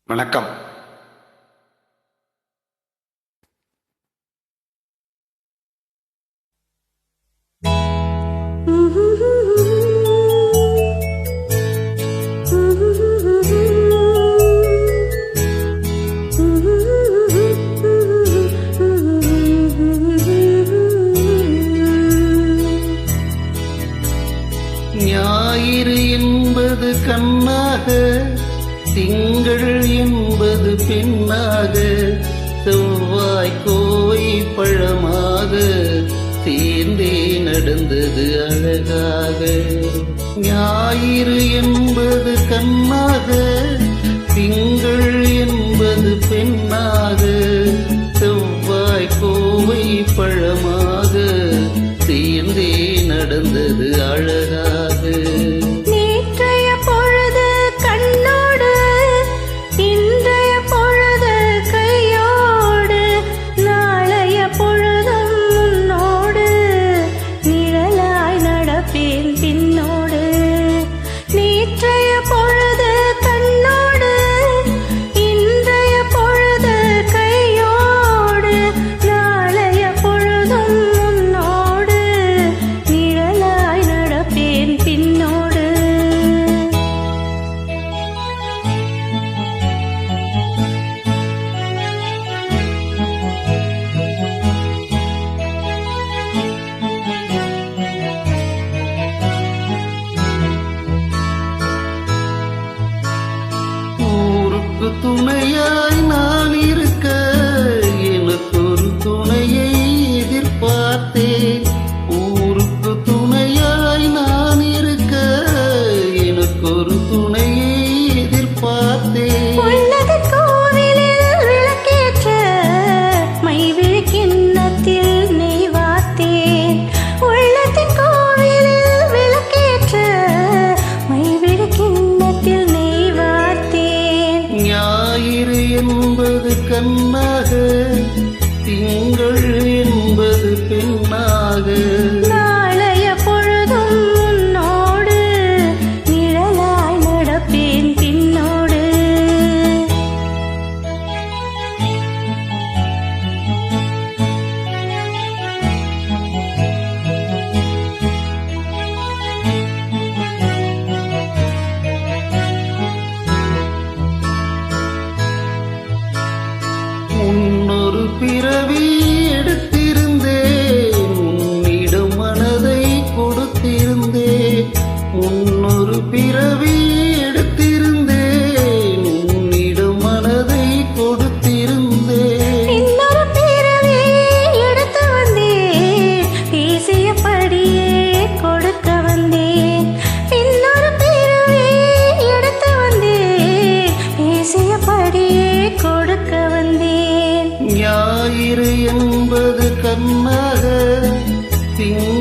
வணக்கம். ஞாயிறு என்பது கண்ணாக, திங்கள் என்பது பெண்ணாக, செவ்வாய் கோவை பழமாக சேர்ந்தே நடந்தது அழகாக. ஞாயிறு என்பது கண்ணாக, திங்கள் என்பது பெண்ணாக, செவ்வாய் கோவை பழமாக சேர்ந்தே நடந்தது அழகாக. நேற்றைய பொழுது கண்ணோடு, இன்றைய பொழுது கையோடு, நாளைய பொழுதும் முன்னோடு, நிழலாய் நடப்பேன் பின்னோடு. நேற்றைய பொழுது கண்ணோடு, இன்றைய பொழுது கையோடு, நாளைய பொழுதும் முன்னோடு, நிழலாய் நடப்பேன் பின்னோடு. ஊருக்கு துணையாய் நான் இருக்க, எனக்கு ஒரு துணையை எதிர்பார்த்தேன். ஊருக்கு துணையாய் நான் இருக்க, எனக்கு ஒரு துணையை எதிர்பார்த்தேன். உள்ளது கோவிலில் விளக்கேற்ற, மைவிழி கிண்ணத்தில் நெய் வார்த்தேன். உள்ளத்தின் கோவிலில் விளக்கேற்ற, மைவிழி கிண்ணத்தில் நெய் வார்த்தேன். ஞாயிறு என்பது கண்ணாக, திங்கள் என்பது பெண்ணாக, நாளைய பொழுதும் முன்னோடு, நிழலாய் நடப்பேன் பின்னோடு. முன்னொரு பிறவி எடுத்திருந்தேன், உன்னிடம் மனதை கொடுத்திருந்தேன். முன்னொரு பிறவி எடுத்திருந்தேன், உன்னிடம் மனதை கொடுத்திருந்தேன். இன்னொரு பிறவி எடுத்து வந்தேன், பேசியபடியே கொடுக்க வந்தேன். இன்னொரு பிறவி எடுத்து வந்தேன், பேசியபடியே கொடுக்க வந்தேன். ஞாயிறு என்பது கண்ணாக, திங்கள்